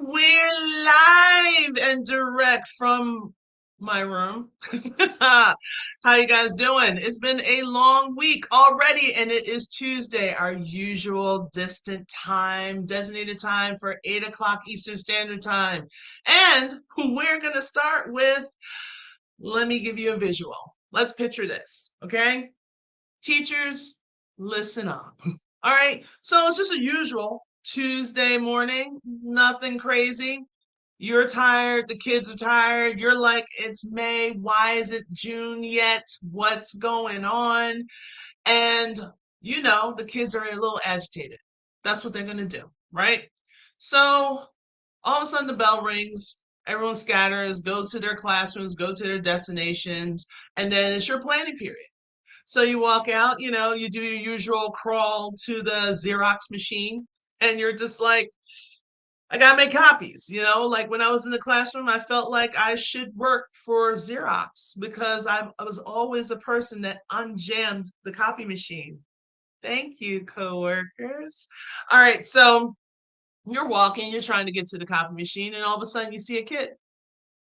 We're live and direct from my room. How you guys doing? It's been a long week already, and it is Tuesday, our usual distant time, designated time for 8 o'clock Eastern Standard Time. And we're gonna start with, let me give you a visual. Let's picture this, okay? Teachers, listen up. All right, so it's just a usual Tuesday morning, nothing crazy. You're tired, the kids are tired. You're like, it's May. Why is it June yet? What's going on? And the kids are a little agitated. That's what they're going to do, right? So all of a sudden the bell rings, everyone scatters, goes to their classrooms, go to their destinations, and then it's your planning period. So you walk out, you do your usual crawl to the Xerox machine, and you're just like, I gotta make copies, like when I was in the classroom, I felt like I should work for Xerox because I was always the person that unjammed the copy machine. Thank you, coworkers. All right, so you're walking, you're trying to get to the copy machine, and all of a sudden you see a kid.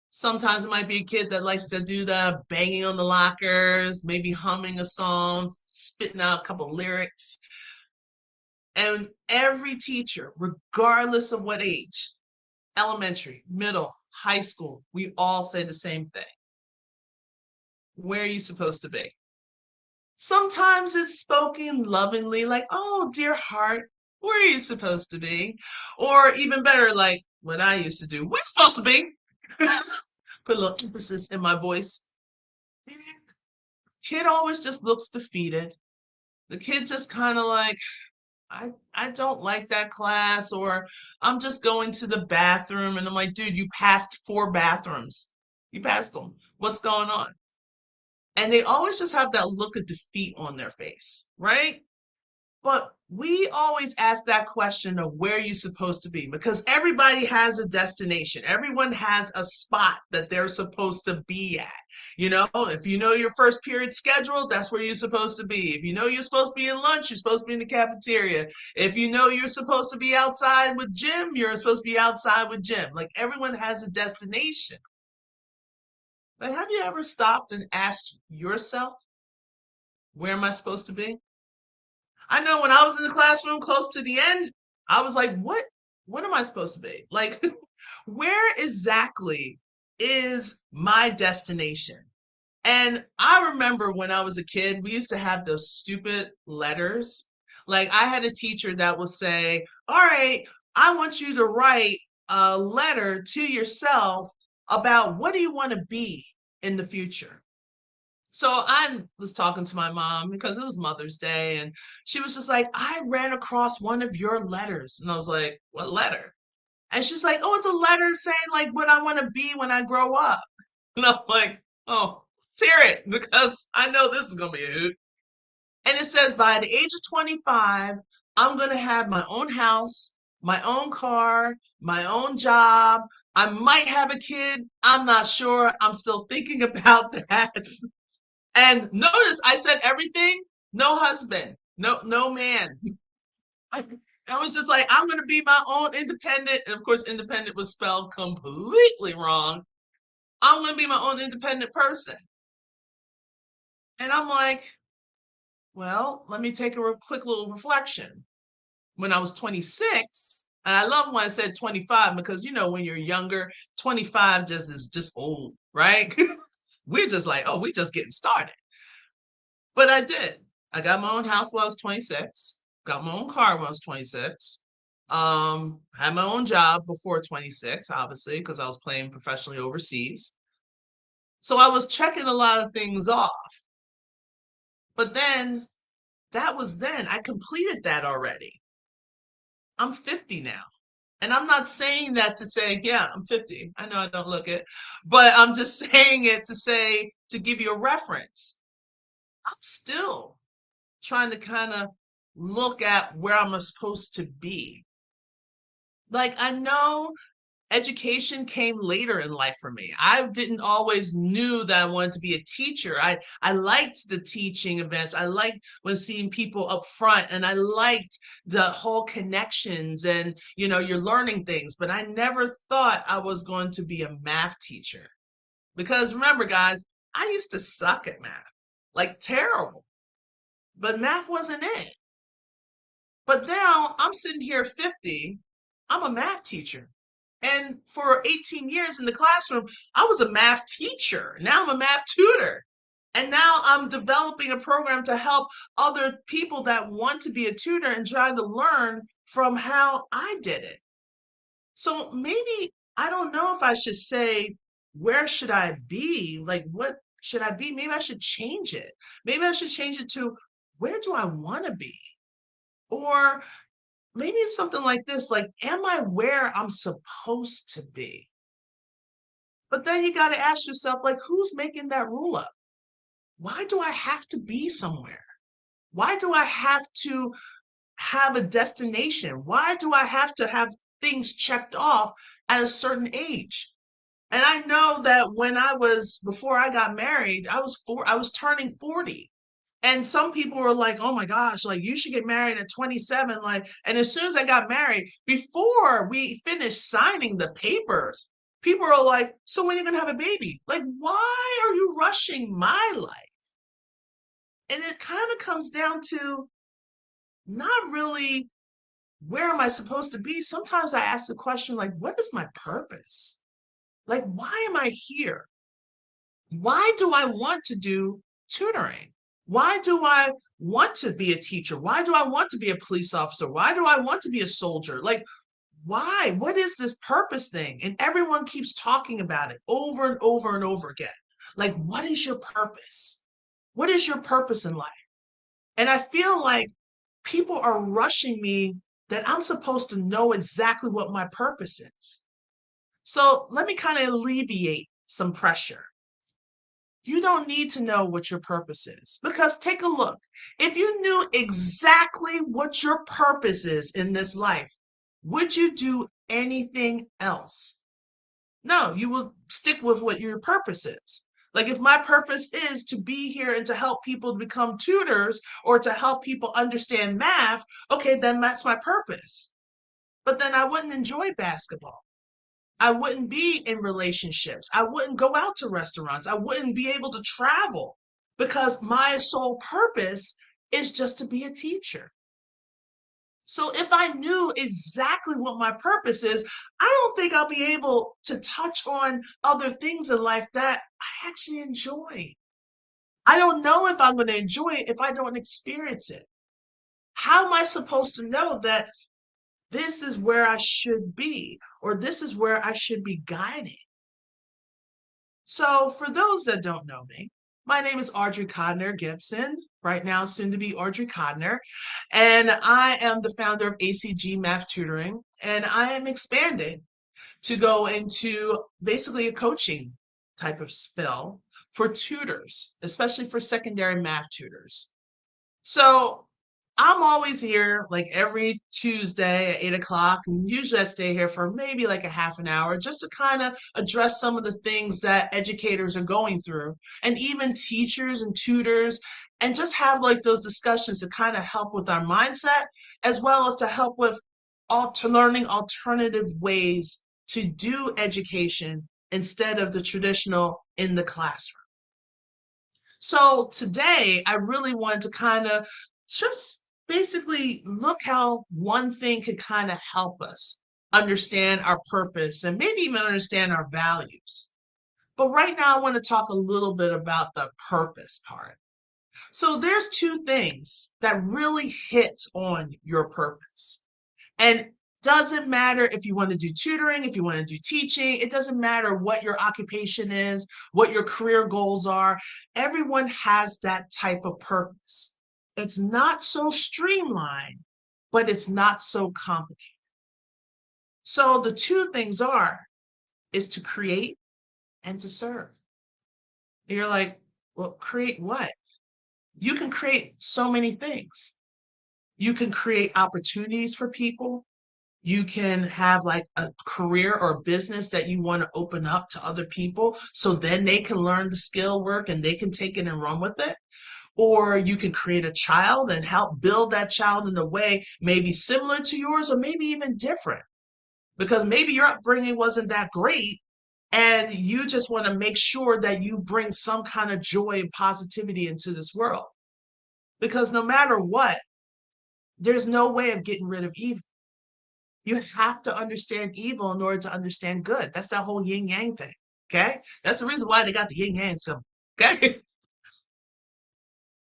Sometimes it might be a kid that likes to do the banging on the lockers, maybe humming a song, spitting out a couple lyrics. And every teacher, regardless of what age, elementary, middle, high school, we all say the same thing. Where are you supposed to be? Sometimes it's spoken lovingly, like, oh, dear heart, where are you supposed to be? Or even better, like what I used to do, where you supposed to be? Put a little emphasis in my voice. Kid always just looks defeated. The kid just kind of like, I don't like that class, or I'm just going to the bathroom, and I'm like, dude, you passed 4 bathrooms. You passed them. What's going on? And they always just have that look of defeat on their face, right? But we always ask that question of where you're supposed to be because everybody has a destination. Everyone has a spot that they're supposed to be at. If you know your first period schedule, that's where you're supposed to be. If you know you're supposed to be in lunch, you're supposed to be in the cafeteria. If you know you're supposed to be outside with Jim, you're supposed to be outside with Jim. Like everyone has a destination. But have you ever stopped and asked yourself, where am I supposed to be? I know when I was in the classroom close to the end, I was like, what am I supposed to be? Like, where exactly is my destination? And I remember when I was a kid, we used to have those stupid letters. Like I had a teacher that would say, all right, I want you to write a letter to yourself about what do you want to be in the future. So I was talking to my mom because it was Mother's Day, and she was just like, I ran across one of your letters. And I was like, what letter? And she's like, oh, it's a letter saying like what I want to be when I grow up. And I'm like, oh, let's hear it because I know this is going to be a hoot. And it says, by the age of 25, I'm going to have my own house, my own car, my own job. I might have a kid. I'm not sure. I'm still thinking about that. And notice I said everything, no husband, no man. I, I was just like, I'm gonna be my own independent. And of course, independent was spelled completely wrong. I'm gonna be my own independent person. And I'm like, well, let me take a quick little reflection. When I was 26, and I love when I said 25 because when you're younger, 25 just is just old, right? We're just like, oh, we just getting started. But I did. I got my own house when I was 26, got my own car when I was 26. Had my own job before 26, obviously, because I was playing professionally overseas. So I was checking a lot of things off. But then that was then. I completed that already. I'm 50 now. And I'm not saying that to say, yeah, I'm 50. I know I don't look it, but I'm just saying it to say, to give you a reference. I'm still trying to kind of look at where I'm supposed to be. Like, I know Education came later in life for me. I didn't always knew that I wanted to be a teacher. I liked the teaching events. I liked when seeing people up front, and I liked the whole connections, and you're learning things, but I never thought I was going to be a math teacher. Because remember, guys, I used to suck at math. Like terrible. But math wasn't it. But now I'm sitting here 50, I'm a math teacher. And for 18 years in the classroom, I was a math teacher. Now I'm a math tutor. And now I'm developing a program to help other people that want to be a tutor and try to learn from how I did it. So maybe I don't know if I should say, where should I be? Like, what should I be? Maybe I should change it. Maybe I should change it to, where do I want to be? Or maybe it's something like this, like, am I where I'm supposed to be? But then you got to ask yourself, like, who's making that rule up? Why do I have to be somewhere? Why do I have to have a destination? Why do I have to have things checked off at a certain age? And I know that before I got married, I was turning 40. And some people were like, oh my gosh, like you should get married at 27. Like, and as soon as I got married, before we finished signing the papers, people are like, so when are you gonna have a baby? Like, why are you rushing my life? And it kind of comes down to not really, where am I supposed to be? Sometimes I ask the question, like, what is my purpose? Like, why am I here? Why do I want to do tutoring? Why do I want to be a teacher? Why do I want to be a police officer? Why do I want to be a soldier? Like, why? What is this purpose thing? And everyone keeps talking about it over and over and over again. Like, what is your purpose? What is your purpose in life? And I feel like people are rushing me that I'm supposed to know exactly what my purpose is. So let me kind of alleviate some pressure. You don't need to know what your purpose is, because take a look. If you knew exactly what your purpose is in this life, would you do anything else? No, you will stick with what your purpose is. Like if my purpose is to be here and to help people become tutors or to help people understand math, okay, then that's my purpose. But then I wouldn't enjoy basketball. I wouldn't be in relationships. I wouldn't go out to restaurants. I wouldn't be able to travel because my sole purpose is just to be a teacher. So if I knew exactly what my purpose is, I don't think I'll be able to touch on other things in life that I actually enjoy. I don't know if I'm going to enjoy it if I don't experience it. How am I supposed to know that this is where I should be, or this is where I should be guiding? So, for those that don't know me, my name is Audrey Codner Gibson, right now soon to be Audrey Codner, and I am the founder of ACG Math Tutoring, and I am expanding to go into basically a coaching type of spell for tutors, especially for secondary math tutors. So I'm always here like every Tuesday at 8 o'clock. And usually I stay here for maybe like a half an hour just to kind of address some of the things that educators are going through and even teachers and tutors, and just have like those discussions to kind of help with our mindset as well as to help with learning alternative ways to do education instead of the traditional in the classroom. So today, I really wanted to kind of just basically look how one thing could kind of help us understand our purpose and maybe even understand our values. But right now, I want to talk a little bit about the purpose part. So there's two things that really hit on your purpose. And doesn't matter if you want to do tutoring, if you want to do teaching, it doesn't matter what your occupation is, what your career goals are. Everyone has that type of purpose. It's not so streamlined, but it's not so complicated. So the two things is to create and to serve. And you're like, well, create what? You can create so many things. You can create opportunities for people. You can have like a career or business that you want to open up to other people so then they can learn the skill work and they can take it and run with it. Or you can create a child and help build that child in a way maybe similar to yours or maybe even different, because maybe your upbringing wasn't that great and you just want to make sure that you bring some kind of joy and positivity into this world. Because no matter what, there's no way of getting rid of evil. You have to understand evil in order to understand good. That's that whole yin yang thing. Okay. That's the reason why they got the yin yang symbol. Okay.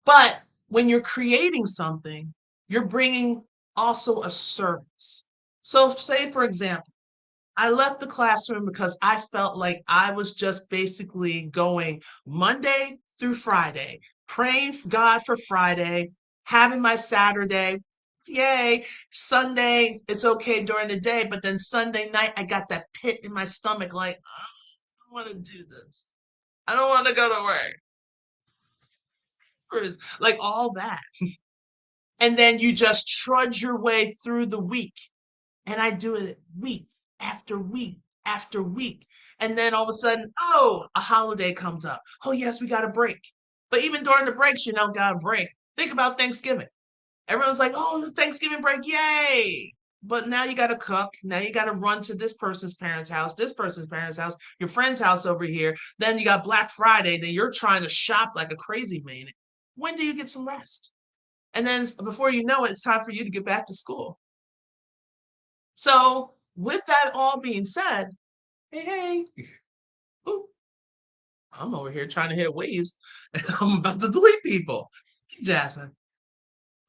But when you're creating something, you're bringing also a service. So, say, for example, I left the classroom because I felt like I was just basically going Monday through Friday, praying God for Friday, having my Saturday. Yay. Sunday, it's okay during the day. But then Sunday night, I got that pit in my stomach like, I don't want to do this. I don't want to go to work. Like all that. And then you just trudge your way through the week. And I do it week after week after week. And then all of a sudden, oh, a holiday comes up. Oh, yes, we got a break. But even during the breaks, you don't got a break. Think about Thanksgiving. Everyone's like, oh, Thanksgiving break, yay. But now you got to cook. Now you got to run to this person's parents' house, this person's parents' house, your friend's house over here. Then you got Black Friday. Then you're trying to shop like a crazy man. When do you get some rest? And then before you know it, it's time for you to get back to school. So, with that all being said, hey, hey, ooh, I'm over here trying to hit waves and I'm about to delete people. Jasmine.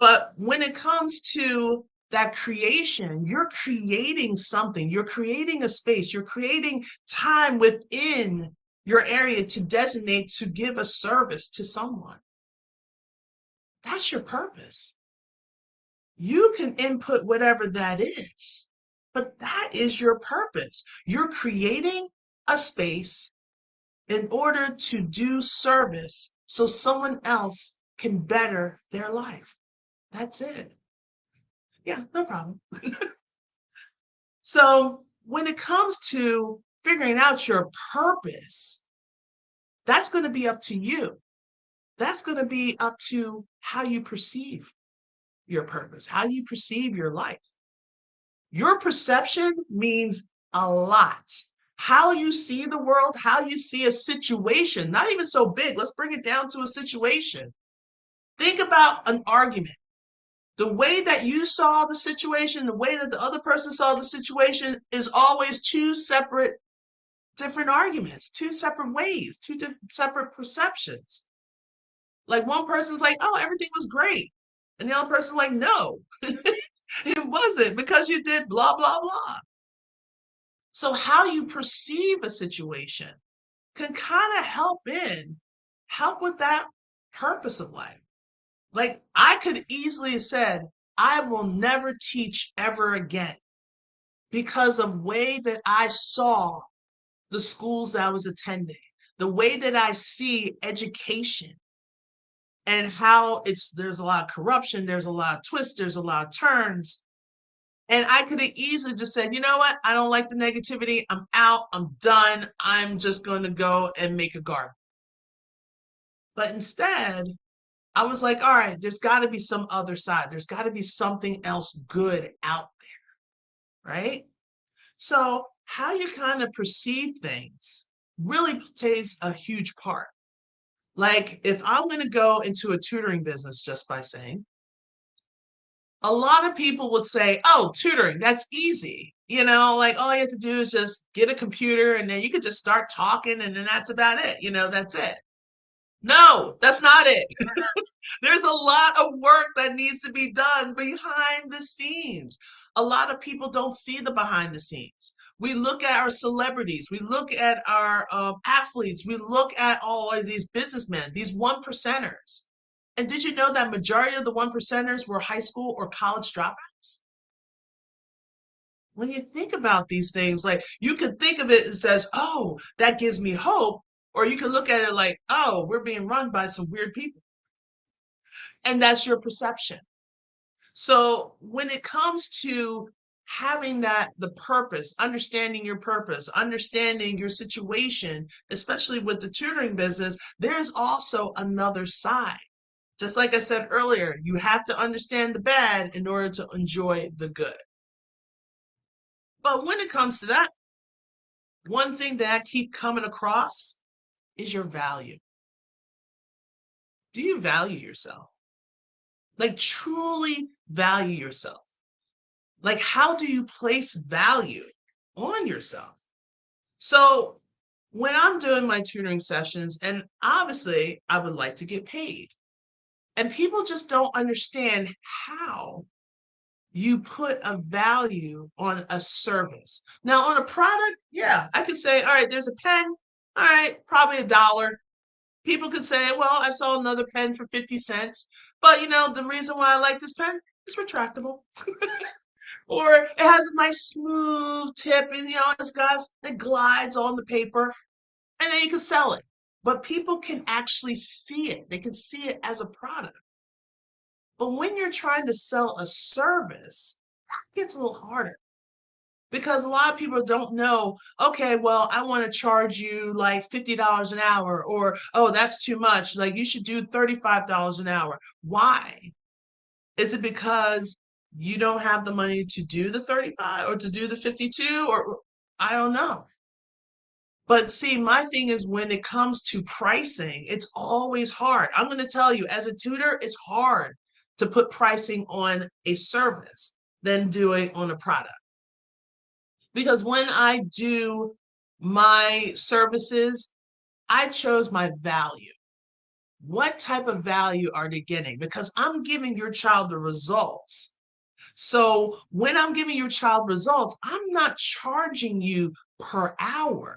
But when it comes to that creation, you're creating something, you're creating a space, you're creating time within your area to designate to give a service to someone. That's your purpose. You can input whatever that is, but that is your purpose. You're creating a space in order to do service so someone else can better their life. That's it. Yeah, no problem. So, when it comes to figuring out your purpose, that's going to be up to you. That's going to be up to how you perceive your purpose, how you perceive your life. Your perception means a lot. How you see the world, how you see a situation, not even so big. Let's bring it down to a situation. Think about an argument. The way that you saw the situation, the way that the other person saw the situation is always two separate, different arguments, two separate ways, two separate perceptions. Like one person's like, oh, everything was great. And the other person's like, no, it wasn't because you did blah, blah, blah. So how you perceive a situation can kind of help with that purpose of life. Like I could easily have said, I will never teach ever again because of way that I saw the schools that I was attending, the way that I see education and how there's a lot of corruption, there's a lot of twists, there's a lot of turns. And I could have easily just said, you know what? I don't like the negativity. I'm out. I'm done. I'm just going to go and make a garden. But instead, I was like, all right, there's got to be some other side. There's got to be something else good out there, right? So, how you kind of perceive things really plays a huge part. Like, if I'm going to go into a tutoring business just by saying, a lot of people would say, oh, tutoring, that's easy. You know, like all you have to do is just get a computer and then you could just start talking and then that's about it. You know, that's it. No, that's not it. There's a lot of work that needs to be done behind the scenes. A lot of people don't see the behind the scenes. We look at our celebrities, we look at our athletes, we look at all of these businessmen, these one percenters. And did you know that majority of the one percenters were high school or college dropouts? When you think about these things, like you could think of it as says, oh, that gives me hope. Or you could look at it like, oh, we're being run by some weird people. And that's your perception. So when it comes to having the purpose, understanding your purpose, understanding your situation, especially with the tutoring business, there's also another side. Just like I said earlier, you have to understand the bad in order to enjoy the good. But when it comes to that, one thing that I keep coming across is your value. Do you value yourself? Like, truly value yourself? Like, how do you place value on yourself? So, when I'm doing my tutoring sessions, and obviously I would like to get paid, and people just don't understand how you put a value on a service. Now, on a product, yeah, I could say, all right, there's a pen, all right, probably $1. People could say, well, I saw another pen for 50 cents, but the reason why I like this pen is retractable. Or it has a nice smooth tip and it glides on the paper, and then you can sell it. But people can actually see it. They can see it as a product. But when you're trying to sell a service, it gets a little harder because a lot of people don't know, okay, well, I want to charge you like $50 an hour, or, oh, that's too much. Like, you should do $35 an hour. Why? Is it because you don't have the money to do the 35 or to do the 52, or I don't know. But see, my thing is, when it comes to pricing, it's always hard. I'm going to tell you, as a tutor, it's hard to put pricing on a service than doing on a product. Because when I do my services, I chose my value. What type of value are they getting? Because I'm giving your child the results. So when I'm giving your child results, I'm not charging you per hour.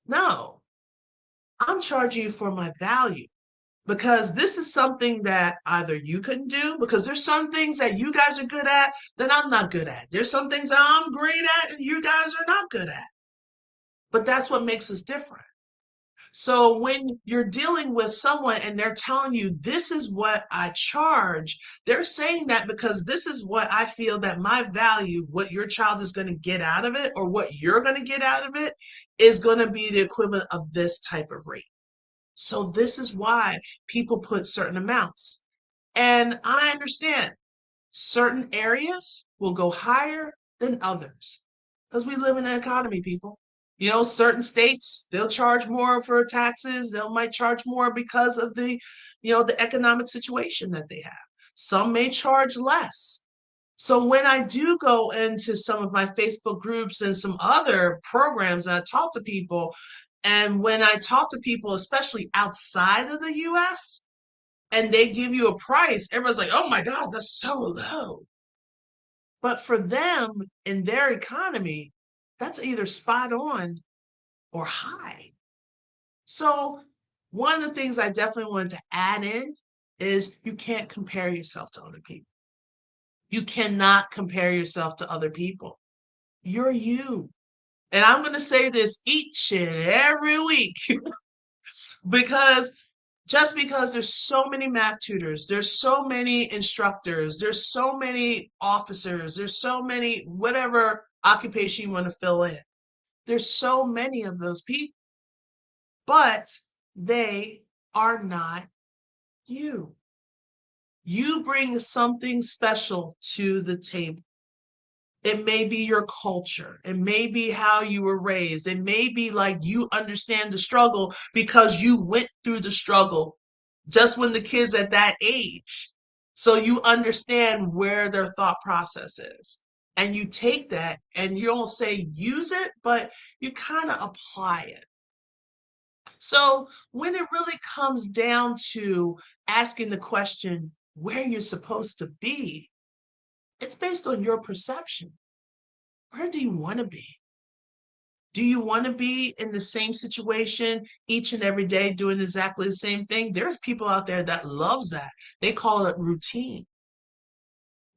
No, I'm charging you for my value, because this is something that either you couldn't do, because there's some things that you guys are good at that I'm not good at. There's some things that I'm great at and you guys are not good at. But that's what makes us different. So when you're dealing with someone and they're telling you, this is what I charge, they're saying that because this is what I feel that my value, what your child is going to get out of it, or what you're going to get out of it, is going to be the equivalent of this type of rate. So this is why people put certain amounts. And I understand certain areas will go higher than others because we live in an economy, people. Certain states, they'll charge more for taxes. They might charge more because of the economic situation that they have. Some may charge less. So when I do go into some of my Facebook groups and some other programs, and I talk to people, and when I talk to people, especially outside of the US, and they give you a price, everyone's like, oh my God, that's so low. But for them, in their economy, that's either spot on or high. So one of the things I definitely wanted to add in is you can't compare yourself to other people. You cannot compare yourself to other people. You're you. And I'm going to say this each and every week because just because there's so many math tutors, there's so many instructors, there's so many officers, there's so many whatever occupation you want to fill in. There's so many of those people, but they are not you. You bring something special to the table. It may be your culture. It may be how you were raised. It may be like you understand the struggle because you went through the struggle just when the kids at that age. So you understand where their thought process is. And you take that and you don't say use it, but you kind of apply it. So when it really comes down to asking the question where you're supposed to be, it's based on your perception. Where do you want to be? Do you want to be in the same situation each and every day doing exactly the same thing? There's people out there that loves that. They call it routine.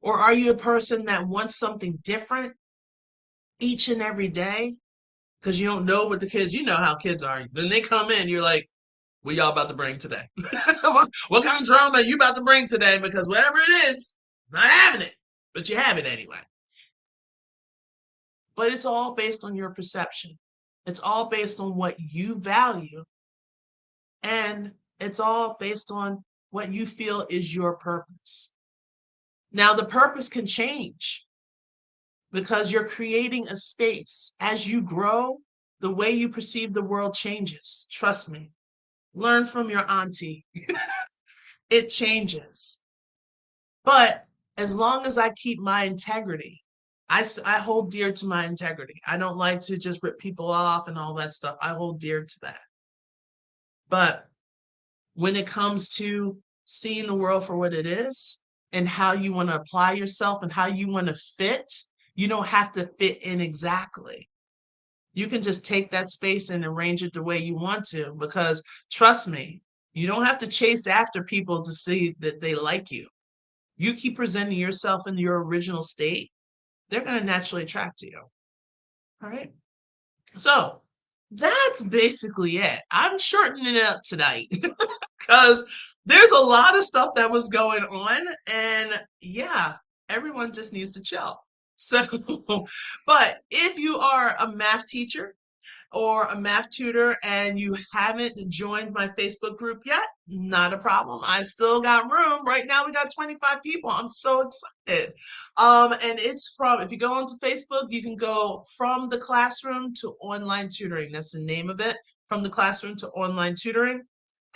Or are you a person that wants something different each and every day? Because you don't know what you know how kids are. Then they come in, you're like, what y'all about to bring today? What kind of drama are you about to bring today? Because whatever it is, I'm not having it. But you have it anyway. but it's all based on your perception. It's all based on what you value, and it's all based on what you feel is your purpose. Now, the purpose can change because you're creating a space. As you grow, the way you perceive the world changes. Trust me. Learn from your auntie. It changes. But as long as I keep my integrity, I hold dear to my integrity. I don't like to just rip people off and all that stuff. I hold dear to that. But when it comes to seeing the world for what it is and how you want to apply yourself and how you want to fit, you don't have to fit in exactly. You can just take that space and arrange it the way you want to, because trust me, you don't have to chase after people to see that they like you. You keep presenting yourself in your original state, they're going to naturally attract to you. All right. So that's basically it. I'm shortening it up tonight because there's a lot of stuff that was going on. And yeah, everyone just needs to chill. So, but if you are a math teacher, or a math tutor and you haven't joined my Facebook group yet, not a problem. I've still got room. Right now we got 25 people. I'm so excited. And it's from, if you go onto Facebook, you can go from the classroom to online tutoring. That's the name of it, from the classroom to online tutoring.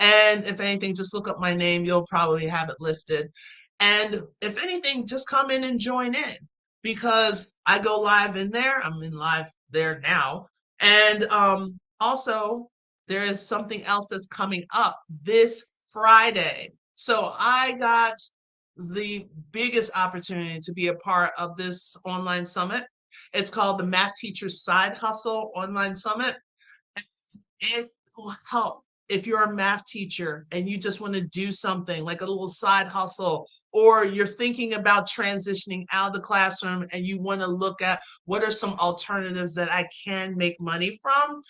And if anything, just look up my name. You'll probably have it listed. And if anything, just come in and join in because I go live in there. I'm in live there now. And also, there is something else that's coming up this Friday. So I got the biggest opportunity to be a part of this online summit. It's called the Math Teacher's Side Hustle Online Summit. It will help if you're a math teacher and you just want to do something like a little side hustle, or you're thinking about transitioning out of the classroom and you want to look at what are some alternatives that I can make money from.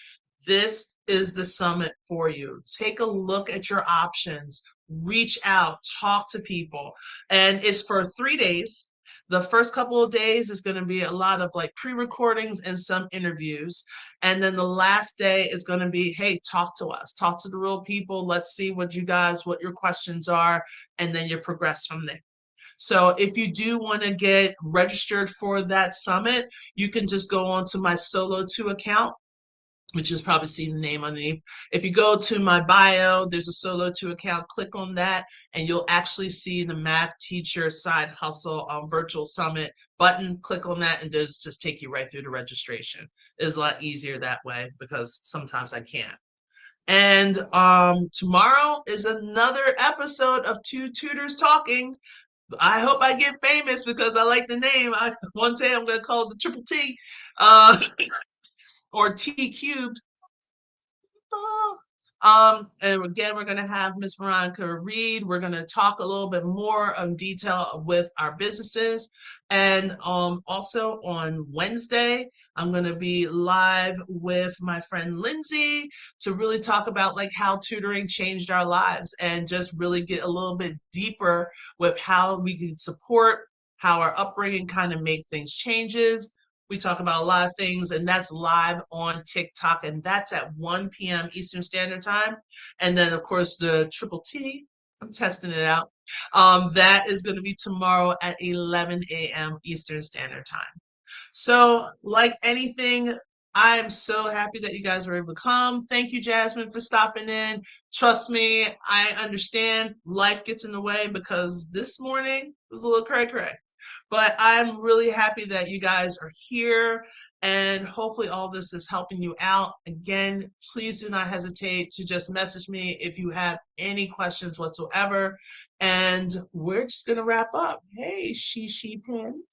This is the summit for you. Take a look at your options, reach out, talk to people. And it's for 3 days. The first couple of days is going to be a lot of like pre-recordings and some interviews. And then the last day is going to be, hey, talk to us, talk to the real people. Let's see what your questions are. And then you progress from there. So if you do want to get registered for that summit, you can just go on to my Solo 2 account, which is probably seeing the name underneath. If you go to my bio, there's a Solo 2 account, click on that, and you'll actually see the Math Teacher Side Hustle Virtual Summit button. Click on that, and it'll just take you right through the registration. It's a lot easier that way because sometimes I can't. And tomorrow is another episode of Two Tutors Talking. I hope I get famous because I like the name. One day I'm going to call it the Triple T. Or T cubed. And again, we're going to have Miss Veronica read. We're going to talk a little bit more in detail with our businesses. And also on Wednesday, I'm going to be live with my friend Lindsay to really talk about like how tutoring changed our lives and just really get a little bit deeper with how we can support, how our upbringing kind of make things changes. We talk about a lot of things, and that's live on TikTok, and that's at 1 p.m. Eastern Standard Time. And then, of course, the Triple T, I'm testing it out. That is going to be tomorrow at 11 a.m. Eastern Standard Time. So, like anything, I am so happy that you guys were able to come. Thank you, Jasmine, for stopping in. Trust me, I understand life gets in the way because this morning was a little cray-cray. But I'm really happy that you guys are here, and hopefully all this is helping you out. Again, please do not hesitate to just message me if you have any questions whatsoever. And we're just going to wrap up. Hey, she pin.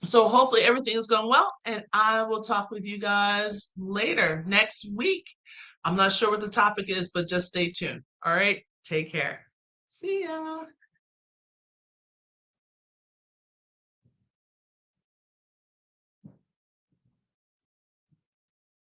So hopefully everything is going well, and I will talk with you guys later next week. I'm not sure what the topic is, but just stay tuned. All right, take care. See ya.